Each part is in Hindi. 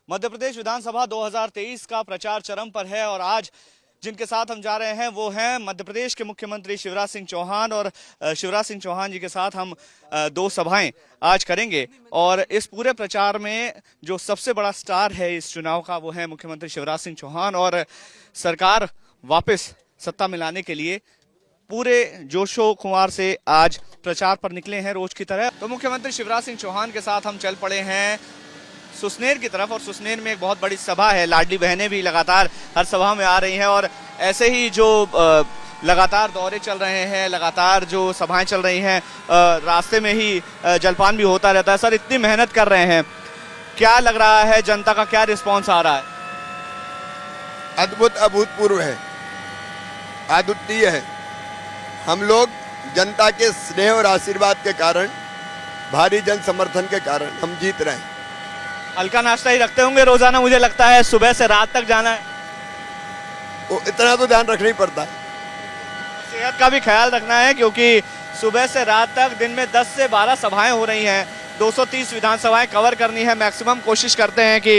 मध्य प्रदेश विधानसभा 2023 का प्रचार चरम पर है और आज जिनके साथ हम जा रहे हैं वो हैं मध्य प्रदेश के मुख्यमंत्री शिवराज सिंह चौहान। और शिवराज सिंह चौहान जी के साथ हम दो सभाएं आज करेंगे और इस पूरे प्रचार में जो सबसे बड़ा स्टार है इस चुनाव का वो है मुख्यमंत्री शिवराज सिंह चौहान। और सरकार वापस सत्ता में लाने के लिए पूरे जोशो खुमार से आज प्रचार पर निकले हैं रोज की तरह। तो मुख्यमंत्री शिवराज सिंह चौहान के साथ हम चल पड़े हैं सुसनेर की तरफ और सुसनेर में एक बहुत बड़ी सभा है। लाडली बहनें भी लगातार हर सभा में आ रही हैं और ऐसे ही जो लगातार दौरे चल रहे हैं, लगातार जो सभाएं चल रही हैं, रास्ते में ही जलपान भी होता रहता है। सर, इतनी मेहनत कर रहे हैं, क्या लग रहा है, जनता का क्या रिस्पॉन्स आ रहा है? अद्भुत, अभूतपूर्व है, अद्वितीय है। हम लोग जनता के स्नेह और आशीर्वाद के कारण, भारी जन समर्थन के कारण हम जीत रहे हैं। हल्का नाश्ता ही रखते होंगे रोजाना, मुझे लगता है सुबह से रात तक जाना है, वो इतना तो ध्यान रखना ही पड़ता है। सेहत का भी ख्याल रखना है क्योंकि सुबह से रात तक दिन में 10 से 12 सभाएं हो रही हैं, 230 विधानसभाएं कवर करनी है। मैक्सिमम कोशिश करते हैं कि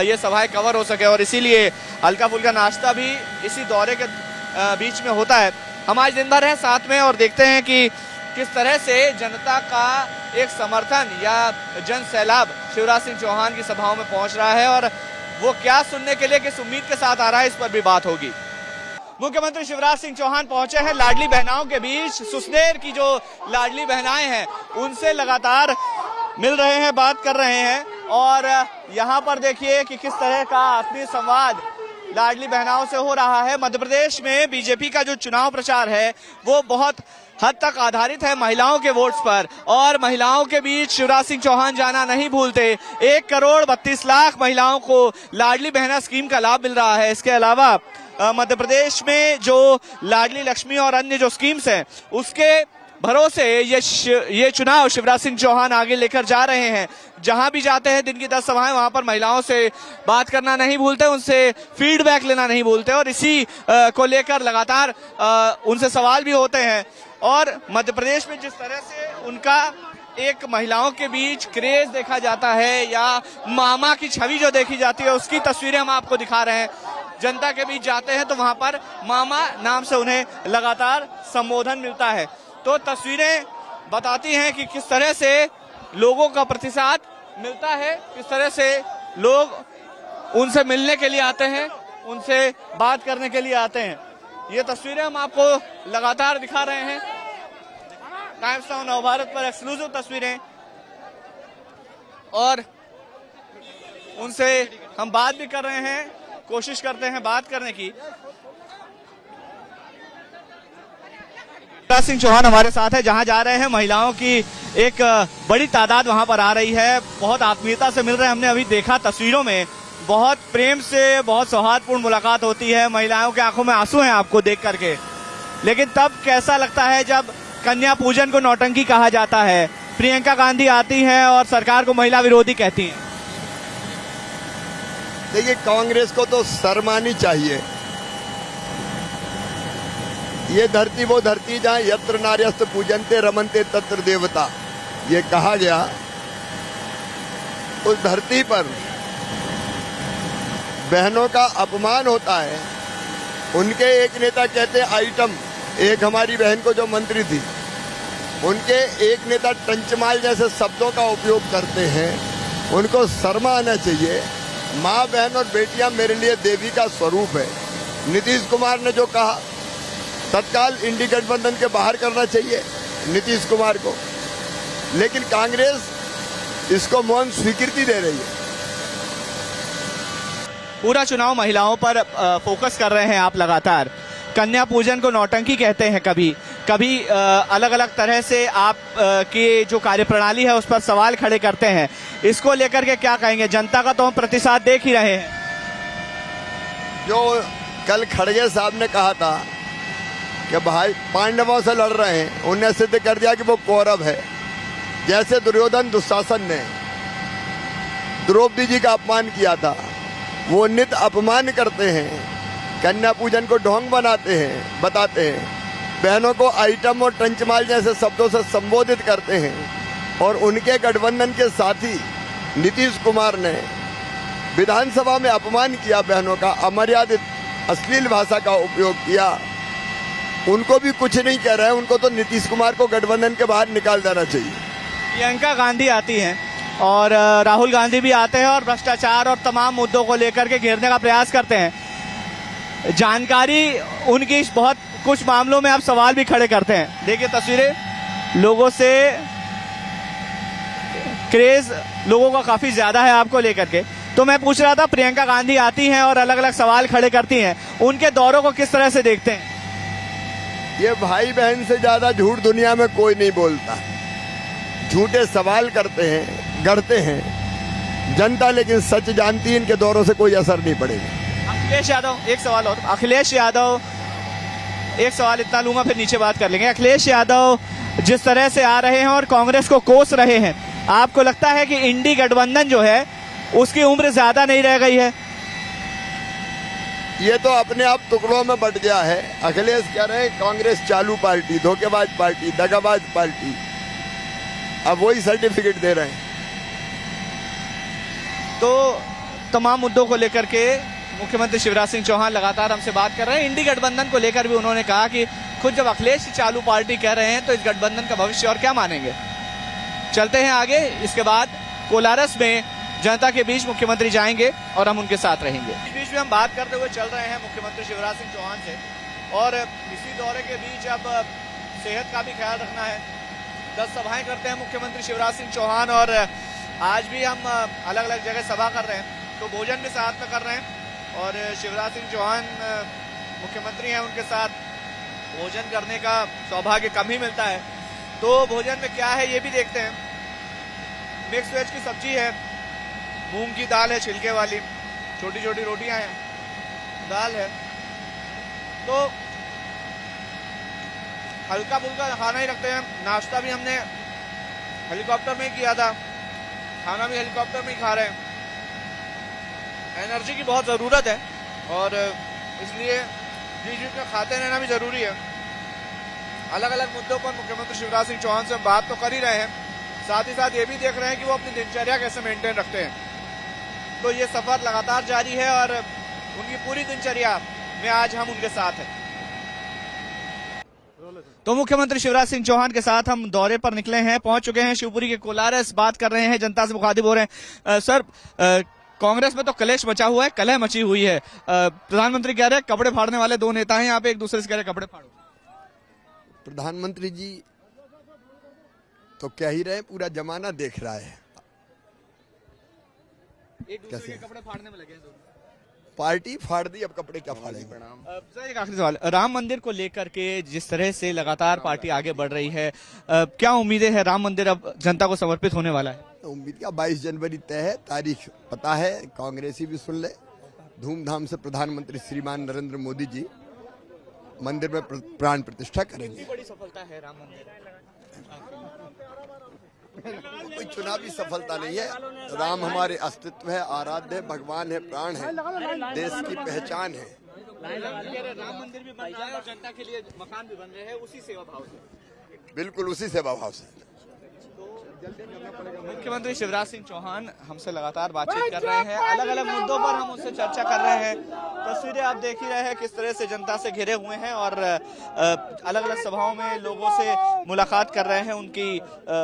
ये सभाएं कवर हो सके और इसीलिए हल्का फुल्का नाश्ता भी इसी दौरे के बीच में होता है। हम आज दिन भर हैं साथ में और देखते हैं कि किस तरह से जनता का एक समर्थन या जन सैलाब शिवराज सिंह चौहान की सभाओं में पहुंच रहा है और वो क्या सुनने के लिए किस उम्मीद के साथ आ रहा है इस पर भी बात होगी। मुख्यमंत्री शिवराज सिंह चौहान पहुंचे हैं लाडली बहनाओं के बीच। सुसनेर की जो लाडली बहनाएं हैं उनसे लगातार मिल रहे हैं, बात कर रहे हैं और यहाँ पर देखिए कि किस तरह का आत्मीय संवाद लाडली बहनाओं से हो रहा है। मध्य प्रदेश में बीजेपी का जो चुनाव प्रचार है वो बहुत हद तक आधारित है महिलाओं के वोट्स पर और महिलाओं के बीच शिवराज सिंह चौहान जाना नहीं भूलते। 1,32,00,000 महिलाओं को लाडली बहना स्कीम का लाभ मिल रहा है। इसके अलावा मध्य प्रदेश में जो लाडली लक्ष्मी और अन्य जो स्कीम्स हैं उसके भरोसे ये चुनाव शिवराज सिंह चौहान आगे लेकर जा रहे हैं। जहां भी जाते हैं दिन की 10 सभाएं, वहां पर महिलाओं से बात करना नहीं भूलते, उनसे फीडबैक लेना नहीं भूलते और इसी को लेकर लगातार उनसे सवाल भी होते हैं। और मध्य प्रदेश में जिस तरह से उनका एक महिलाओं के बीच क्रेज देखा जाता है या मामा की छवि जो देखी जाती है उसकी तस्वीरें हम आपको दिखा रहे हैं। जनता के बीच जाते हैं तो वहां पर मामा नाम से उन्हें लगातार संबोधन मिलता है। तो तस्वीरें बताती हैं कि किस तरह से लोगों का प्रतिसाद मिलता है, किस तरह से लोग उनसे मिलने के लिए आते हैं, उनसे बात करने के लिए आते हैं। ये तस्वीरें हम आपको लगातार दिखा रहे हैं। टाइम्स नाउ नवभारत पर एक्सक्लूसिव तस्वीरें और उनसे हम बात भी कर रहे हैं, कोशिश करते हैं बात करने की। शिवराज सिंह चौहान हमारे साथ है, जहां जा रहे हैं महिलाओं की एक बड़ी तादाद वहां पर आ रही है, बहुत आत्मीयता से मिल रहे हैं। हमने अभी देखा तस्वीरों में बहुत प्रेम से, बहुत सौहार्दपूर्ण मुलाकात होती है। महिलाओं के आंखों में आंसू हैं आपको देख करके। लेकिन तब कैसा लगता है जब कन्या पूजन को नौटंकी कहा जाता है, प्रियंका गांधी आती हैं और सरकार को महिला विरोधी कहती हैं। देखिए, कांग्रेस को तो शर्मानी चाहिए। ये धरती वो धरती जहां यत्र नार्यस्त पूजनते रमनते तत्र देवता, ये कहा गया। उस धरती पर बहनों का अपमान होता है। उनके एक नेता कहते आइटम, एक हमारी बहन को जो मंत्री थी उनके एक नेता टंचमाल जैसे शब्दों का उपयोग करते हैं। उनको शर्म आना चाहिए। माँ, बहन और बेटियां मेरे लिए देवी का स्वरूप है। नीतीश कुमार ने जो कहा तत्काल इंडी गठबंधन के बाहर करना चाहिए नीतीश कुमार को, लेकिन कांग्रेस इसको मौन स्वीकृति दे रही है। पूरा चुनाव महिलाओं पर फोकस कर रहे हैं आप लगातार। कन्या पूजन को नौटंकी कहते हैं, कभी अलग अलग तरह से आप की जो कार्यप्रणाली है उस पर सवाल खड़े करते हैं। इसको लेकर के क्या कहेंगे? जनता का तो हम प्रतिसाद देख ही रहे हैं। जो कल खड़गे साहब ने कहा था कि भाई पांडवों से लड़ रहे हैं, उन्हें सिद्ध कर दिया कि वो कौरव है। जैसे दुर्योधन दुशासन ने द्रौपदी जी का अपमान किया था, वो नित अपमान करते हैं, कन्या पूजन को ढोंग बताते हैं, बहनों को आइटम और टंचमाल जैसे शब्दों से संबोधित करते हैं। और उनके गठबंधन के साथी नीतीश कुमार ने विधानसभा में अपमान किया बहनों का, अमर्यादित अश्लील भाषा का उपयोग किया, उनको भी कुछ नहीं कह रहे हैं। उनको तो नीतीश कुमार को गठबंधन के बाहर निकाल देना चाहिए। प्रियंका गांधी आती हैं और राहुल गांधी भी आते हैं और भ्रष्टाचार और तमाम मुद्दों को लेकर के घेरने का प्रयास करते हैं। जानकारी उनकी बहुत कुछ मामलों में आप सवाल भी खड़े करते हैं। देखिए तस्वीरें, लोगों से क्रेज लोगों का काफी ज्यादा है आपको लेकर के। तो मैं पूछ रहा था, प्रियंका गांधी आती हैं और अलग अलग सवाल खड़े करती हैं, उनके दौरों को किस तरह से देखते हैं? ये भाई बहन से ज्यादा झूठ दुनिया में कोई नहीं बोलता। झूठे सवाल करते हैं, गढ़ते हैं जनता, लेकिन सच जानती है इनके दौरों से कोई असर नहीं पड़ेगा। अखिलेश यादव, एक सवाल और, अखिलेश यादव, एक सवाल इतना लूंगा फिर नीचे बात कर लेंगे। अखिलेश यादव जिस तरह से आ रहे हैं और कांग्रेस को कोस रहे हैं, आपको लगता है कि इंडी गठबंधन जो है उसकी उम्र ज्यादा नहीं रह गई है? ये तो अपने आप टुकड़ों में बट गया है। अखिलेश कह रहे हैं कांग्रेस चालू पार्टी, धोखेबाज पार्टी, दगाबाज पार्टी, अब वही सर्टिफिकेट दे रहे हैं। तो तमाम मुद्दों को लेकर के मुख्यमंत्री शिवराज सिंह चौहान लगातार हमसे बात कर रहे हैं। इंडी गठबंधन को लेकर भी उन्होंने कहा कि खुद जब अखिलेश चालू पार्टी कह रहे हैं तो इस गठबंधन का भविष्य और क्या मानेंगे। चलते हैं आगे, इसके बाद कोलारस में जनता के बीच मुख्यमंत्री जाएंगे और हम उनके साथ रहेंगे। इस बीच में हम बात करते हुए चल रहे हैं मुख्यमंत्री शिवराज सिंह चौहान से, और इसी दौरे के बीच अब सेहत का भी ख्याल रखना है। 10 सभाएं करते हैं मुख्यमंत्री शिवराज सिंह चौहान, और आज भी हम अलग अलग जगह सभा कर रहे हैं, तो भोजन भी साथ में कर रहे हैं। और शिवराज सिंह चौहान मुख्यमंत्री हैं, उनके साथ भोजन करने का सौभाग्य कम ही मिलता है। तो भोजन में क्या है ये भी देखते हैं। मिक्स वेज की सब्जी है, मूंग की दाल है छिलके वाली, छोटी छोटी रोटियां हैं, दाल है, तो हल्का फुल्का खाना ही रखते हैं। नाश्ता भी हमने हेलीकॉप्टर में ही किया था, खाना भी हेलीकॉप्टर में ही खा रहे हैं। एनर्जी की बहुत ज़रूरत है और इसलिए जी का खाते रहना भी ज़रूरी है। अलग अलग मुद्दों पर मुख्यमंत्री शिवराज सिंह चौहान से हम बात तो कर ही रहे हैं, साथ ही साथ ये भी देख रहे हैं कि वो अपनी दिनचर्या कैसे मेंटेन रखते हैं। तो ये सफर लगातार जारी है और उनकी पूरी दिनचर्या में आज हम उनके साथ हैं। तो मुख्यमंत्री शिवराज सिंह चौहान के साथ हम दौरे पर निकले हैं, पहुंच चुके हैं शिवपुरी के कोलारस, बात कर रहे हैं, जनता से मुखातिब हो रहे हैं। सर, कांग्रेस में तो कलेश मचा हुआ है, कलह मची हुई है। प्रधानमंत्री कह रहे हैं कपड़े फाड़ने वाले दो नेता हैं यहाँ पे, एक दूसरे से कह रहे हैं कपड़े फाड़ो। प्रधानमंत्री जी तो कह ही रहे, पूरा जमाना देख रहा है, एक दूसरे के कपड़े फाड़ने में लगे हैं। पार्टी फाड़ दी, अब कपड़े क्या फाड़ेंगे। सर एक आखिरी सवाल, राम मंदिर को लेकर के जिस तरह से लगातार पार्टी आगे बढ़ रही है, क्या उम्मीदें हैं? राम मंदिर अब जनता को समर्पित होने वाला है? उम्मीद क्या, 22 जनवरी तय है, तारीख पता है, कांग्रेसी भी सुन ले। धूमधाम से प्रधानमंत्री श्रीमान नरेंद्र मोदी जी मंदिर में प्राण प्रतिष्ठा करेंगे। बड़ी सफलता है राम मंदिर, कोई चुनावी सफलता नहीं है। राम हमारे अस्तित्व है, आराध्य है, भगवान है, प्राण है, देश की पहचान है। राम मंदिर भी बन रहा है और जनता के लिए मकान भी बन रहे हैं, उसी सेवा भाव से। बिल्कुल उसी सेवा भाव से। मुख्यमंत्री शिवराज सिंह चौहान हमसे लगातार बातचीत कर रहे हैं, अलग अलग मुद्दों पर हम उनसे चर्चा कर रहे हैं। तस्वीरें आप देख ही रहे हैं किस तरह से जनता से घिरे हुए हैं और अलग अलग सभाओं में लोगों से मुलाकात कर रहे हैं, उनकी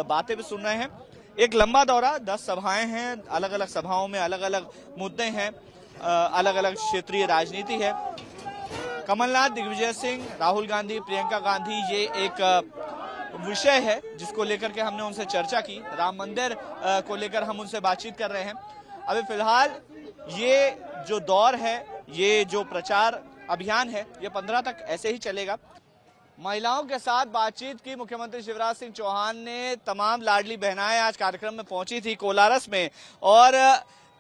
बातें भी सुन रहे हैं। एक लंबा दौरा, 10 सभाएं हैं, अलग अलग सभाओं में अलग अलग मुद्दे हैं, अलग अलग क्षेत्रीय राजनीति है। कमलनाथ, दिग्विजय सिंह, राहुल गांधी, प्रियंका गांधी, ये एक विषय है जिसको लेकर के हमने उनसे चर्चा की। राम मंदिर को लेकर हम उनसे बातचीत कर रहे हैं। अभी फिलहाल ये जो दौर है, ये जो प्रचार अभियान है, ये 15 तक ऐसे ही चलेगा। महिलाओं के साथ बातचीत की मुख्यमंत्री शिवराज सिंह चौहान ने। तमाम लाडली बहनाएं आज कार्यक्रम में पहुंची थी कोलारस में, और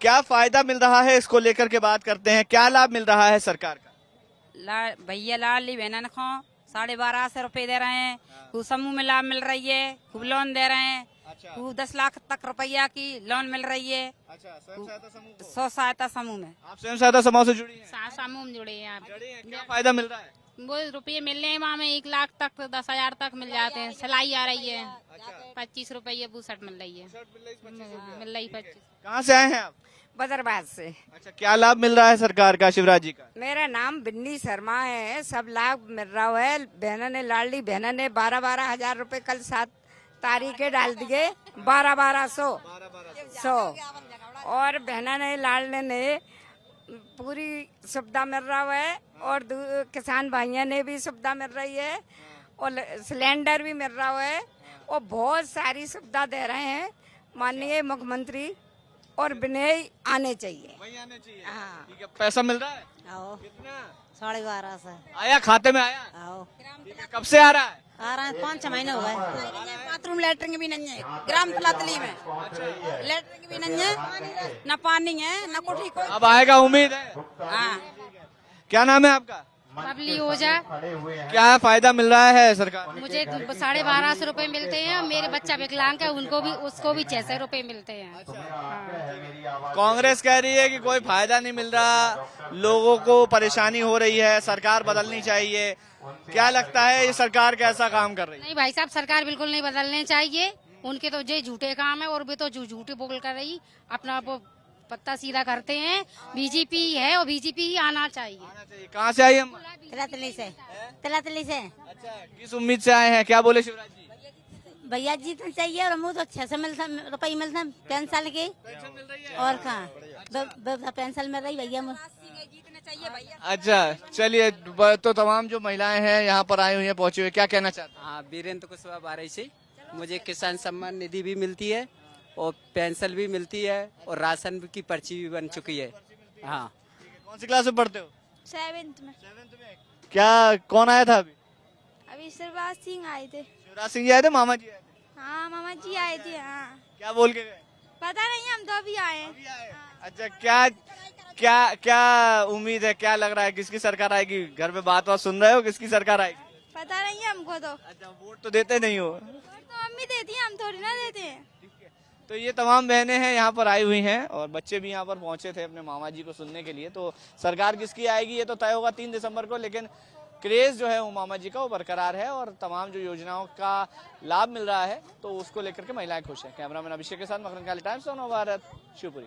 क्या फायदा मिल रहा है इसको लेकर के बात करते हैं। क्या लाभ मिल रहा है सरकार का? भैया लाडली बहन को 12,500 रुपए दे रहे हैं, खूब समूह में लाभ मिल रही है, खूब लोन दे रहे हैं, खूब 10 लाख तक रुपया की लोन मिल रही है। अच्छा, स्वयं सहायता समूह, स्व सहायता समूह में। आप स्वयं सहायता समूह से जुड़ी हैं? समूह में जुड़े हैं आप। क्या फायदा मिल रहा है? वो रुपये मिल रहे हैं, वहाँ में 1 लाख तक 10,000 तक मिल जाते हैं। सिलाई आ रही है, 25 रुपये बूसट मिल रही है, मिल रही 25। कहाँ से आए हैं आप? बदरबाद से। अच्छा, क्या लाभ मिल रहा है सरकार का, शिवराज जी का? मेरा नाम बिन्नी शर्मा है। सब लाभ मिल रहा है। बहना ने, लाडली बहना ने 12-12 हजार रुपए कल 7 तारीख के डाल दिए। 12-1200 और बहना ने, लाडले ने पूरी सुविधा मिल रहा है। और किसान भाइयों ने भी सुविधा मिल रही है और सिलेंडर भी मिल रहा है और बहुत सारी सुविधा दे रहे हैं माननीय मुख्यमंत्री। और विनय आने चाहिए। वही आने चाहिए। हाँ। ठीक है, पैसा मिल रहा है? आओ कितना? 12.5 आया, खाते में आया? आओ ठीक है, कब से आ रहा है? आ रहे हैं 5-6 महीने हो गए। बाथरूम लैटरिन भी नहीं है ग्राम तलातली में। लैटरिन भी नहीं है, न पानी है न कुछ। कोई अब आएगा, उम्मीद है। हाँ। क्या नाम है आपका? बबली ओझा। क्या फायदा मिल रहा है सरकार? मुझे 1250 रुपए मिलते हैं। मेरे बच्चा विकलांग है, उनको भी, उसको भी 600 रुपए मिलते हैं। कांग्रेस कह रही है कि कोई फायदा नहीं मिल रहा, लोगों को परेशानी हो रही है, सरकार बदलनी चाहिए। क्या लगता है ये सरकार कैसा काम कर रही है? नहीं भाई साहब, सरकार बिल्कुल नहीं बदलने चाहिए। उनके तो ये झूठे काम है और भी तो झूठे बोल कर रही अपना वो पत्ता सीधा करते हैं। बीजेपी है और बीजेपी ही आना चाहिए। कहाँ से आई हम? तलातली से। तलातली से। अच्छा, किस उम्मीद से आए हैं? क्या बोले शिवराज जी? भैया जी तो चाहिए और मुझे तो 600 रुपये मिलता है पेंशन की। और कहाँ पेंशन मिल रही भैया मुझे। अच्छा, चलिए, तो तमाम जो महिलाएं हैं यहाँ पर आई हुई हैं, पहुंची हुई, क्या कहना चाहते हैं? हाँ, वीरेंद्र कुशवाहा बारही से। मुझे किसान सम्मान निधि भी मिलती है और पेंशन भी मिलती है और राशन की पर्ची भी बन चुकी है। हाँ। कौन सी क्लास में पढ़ते हो? 7th में। क्या, कौन आया था अभी? अभी शिवराज सिंह आए थे। शिवराज सिंह जी आए थे, मामा जी आए थे? हाँ, मामा जी आए थे। हाँ, क्या बोल के गए? पता नहीं, हम तो अभी आए हैं। अच्छा, क्या क्या क्या उम्मीद है, क्या लग रहा है, किसकी सरकार आएगी? घर में बात सुन रहे हो, किसकी सरकार आएगी? पता नहीं है हमको तो। अच्छा, वोट तो देते नहीं हो? तो मम्मी देती है, हम थोड़ी ना देते हैं। तो ये तमाम बहनें हैं यहाँ पर आई हुई हैं और बच्चे भी यहाँ पर पहुंचे थे अपने मामा जी को सुनने के लिए। तो सरकार किसकी आएगी ये तो तय होगा 3 दिसंबर को, लेकिन क्रेज जो है वो मामा जी का वो बरकरार है और तमाम जो योजनाओं का लाभ मिल रहा है तो उसको लेकर के महिलाएं खुश हैं। कैमरामैन अभिषेक के साथ मकरंद काली, टाइम्स ऑफ नव भारत, शिवपुरी।